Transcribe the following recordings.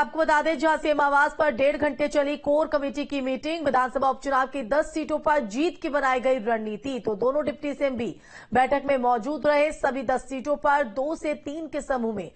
आपको बता दें, जहां सीएम आवास पर 1.5 घंटे चली कोर कमेटी की मीटिंग। विधानसभा उपचुनाव की 10 सीटों पर जीत की बनाई गई रणनीति। तो दोनों डिप्टी सीएम भी बैठक में मौजूद रहे। सभी 10 सीटों पर 2 से 3 के समूह में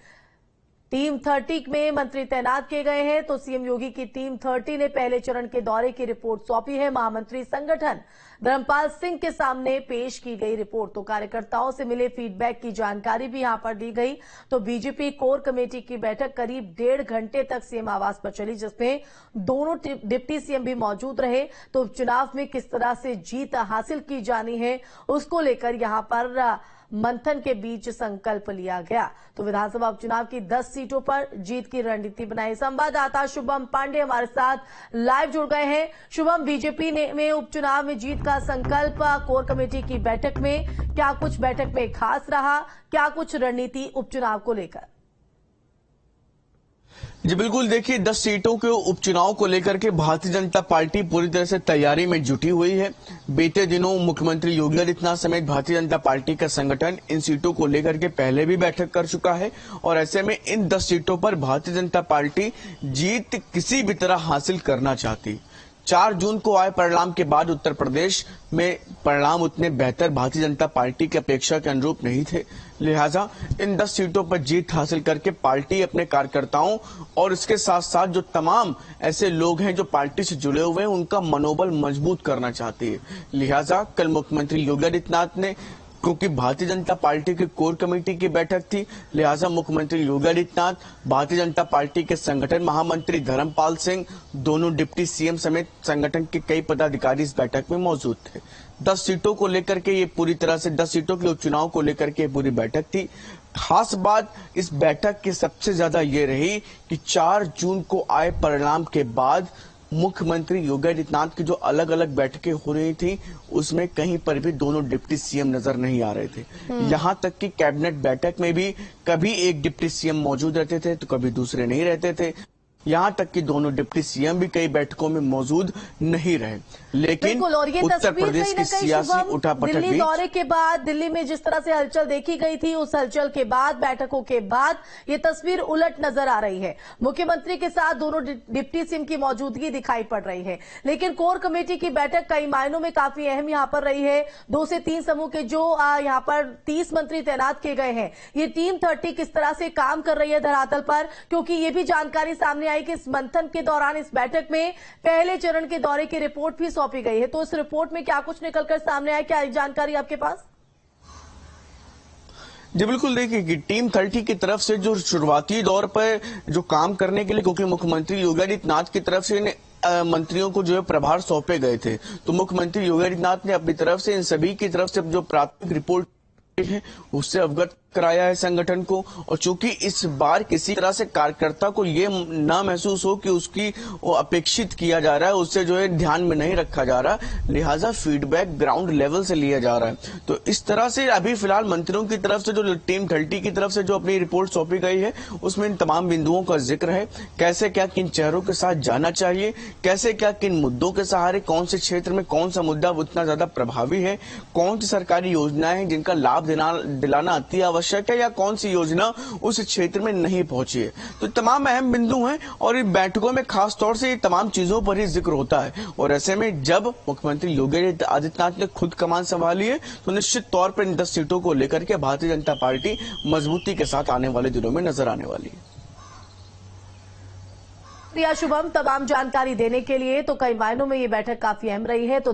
टीम 30 में मंत्री तैनात किए गए हैं। तो सीएम योगी की टीम 30 ने पहले चरण के दौरे की रिपोर्ट सौंपी है। महामंत्री संगठन धर्मपाल सिंह के सामने पेश की गई रिपोर्ट। तो कार्यकर्ताओं से मिले फीडबैक की जानकारी भी यहां पर दी गई। तो बीजेपी कोर कमेटी की बैठक करीब 1.5 घंटे तक सीएम आवास पर चली, जिसमें दोनों डिप्टी सीएम भी मौजूद रहे। तो उपचुनाव में किस तरह से जीत हासिल की जानी है, उसको लेकर यहां पर मंथन के बीच संकल्प लिया गया। तो विधानसभा उपचुनाव की 10 सीटों पर जीत की रणनीति बनाई। संवाददाता शुभम पांडे हमारे साथ लाइव जुड़ गए हैं। शुभम, बीजेपी में उपचुनाव में जीत का संकल्प कोर कमेटी की बैठक में, क्या कुछ बैठक में खास रहा, क्या कुछ रणनीति उपचुनाव को लेकर? जी बिल्कुल, देखिए 10 सीटों के उपचुनाव को लेकर के भारतीय जनता पार्टी पूरी तरह से तैयारी में जुटी हुई है। बीते दिनों मुख्यमंत्री योगी आदित्यनाथ समेत भारतीय जनता पार्टी का संगठन इन सीटों को लेकर के पहले भी बैठक कर चुका है और ऐसे में इन 10 सीटों पर भारतीय जनता पार्टी जीत किसी भी तरह हासिल करना चाहती। 4 जून को आए परिणाम के बाद उत्तर प्रदेश में परिणाम उतने बेहतर भारतीय जनता पार्टी की अपेक्षा के अनुरूप नहीं थे। लिहाजा इन 10 सीटों पर जीत हासिल करके पार्टी अपने कार्यकर्ताओं और इसके साथ साथ जो तमाम ऐसे लोग हैं जो पार्टी से जुड़े हुए हैं, उनका मनोबल मजबूत करना चाहती है। लिहाजा कल मुख्यमंत्री योगी आदित्यनाथ ने, क्योंकि भारतीय जनता पार्टी की कोर कमेटी की बैठक थी, लिहाजा मुख्यमंत्री योगी आदित्यनाथ, भारतीय जनता पार्टी के संगठन महामंत्री धर्मपाल सिंह, दोनों डिप्टी सीएम समेत संगठन के कई पदाधिकारी इस बैठक में मौजूद थे। 10 सीटों को लेकर के ये पूरी तरह से 10 सीटों के उपचुनाव को लेकर के पूरी बैठक थी। खास बात इस बैठक की सबसे ज्यादा ये रही कि 4 जून को आए परिणाम के बाद मुख्यमंत्री योगी आदित्यनाथ की जो अलग अलग बैठकें हो रही थी, उसमें कहीं पर भी दोनों डिप्टी सीएम नजर नहीं आ रहे थे। यहां तक कि कैबिनेट बैठक में भी कभी एक डिप्टी सीएम मौजूद रहते थे तो कभी दूसरे नहीं रहते थे। यहां तक कि दोनों डिप्टी सीएम भी कई बैठकों में मौजूद नहीं रहे। लेकिन उत्तर प्रदेश की सियासी उठापटक दिल्ली दौरे के बाद, दिल्ली में जिस तरह से हलचल देखी गई थी, उस हलचल के बाद, बैठकों के बाद ये तस्वीर उलट नजर आ रही है। मुख्यमंत्री के साथ दोनों डिप्टी सीएम की मौजूदगी दिखाई पड़ रही है। लेकिन कोर कमेटी की बैठक कई मायनों में काफी अहम यहां पर रही है। 2 से 3 समूह के जो यहां पर 30 मंत्री तैनात किए गए हैं, ये टीम 30 किस तरह से काम कर रही है धरातल पर, क्योंकि ये भी जानकारी सामने कि इस मंथन के दौरान, इस बैठक में पहले चरण के दौरे की रिपोर्ट भी सौंपी गई है। तो इस रिपोर्ट में क्या कुछ निकलकर सामने आया, क्या जानकारी आपके पास? जी बिल्कुल, देखिए कि टीम 30 की तरफ से जो शुरुआती दौर पर जो काम करने के लिए, क्योंकि मुख्यमंत्री योगी आदित्यनाथ की तरफ से मंत्रियों को जो है प्रभार सौंपे गए थे, तो मुख्यमंत्री योगी आदित्यनाथ ने अपनी तरफ से इन सभी की तरफ से जो प्राथमिक रिपोर्ट है उससे अवगत कराया है संगठन को। और चूंकि इस बार किसी तरह से कार्यकर्ता को ये ना महसूस हो कि उसकी वो अपेक्षित किया जा रहा है, उससे जो है ध्यान में नहीं रखा जा रहा, लिहाजा फीडबैक ग्राउंड लेवल से लिया जा रहा है। तो इस तरह से अभी फिलहाल मंत्रियों की तरफ से जो टीम 30 की तरफ से जो अपनी रिपोर्ट सौंपी गई है, उसमें इन तमाम बिंदुओं का जिक्र है। कैसे क्या किन चेहरों के साथ जाना चाहिए, कैसे क्या किन मुद्दों के सहारे, कौन से क्षेत्र में कौन सा मुद्दा उतना ज्यादा प्रभावी है, कौन सी सरकारी योजनाएं हैं जिनका लाभ दिलाना अति आवश्यक है, या कौन सी योजना उस क्षेत्र में नहीं पहुंची है। तो तमाम अहम बिंदु हैं और इन बैठकों में खास तौर से ये तमाम चीजों पर ही जिक्र होता है। और ऐसे में जब मुख्यमंत्री योगी आदित्यनाथ ने खुद कमान संभाली है, तो निश्चित तौर पर इन 10 सीटों को लेकर के भारतीय जनता पार्टी मजबूती के साथ आने वाले दिनों में नजर आने वाली है। शुभम, तमाम जानकारी देने के लिए। तो कई मायनों में ये बैठक काफी अहम रही है। तो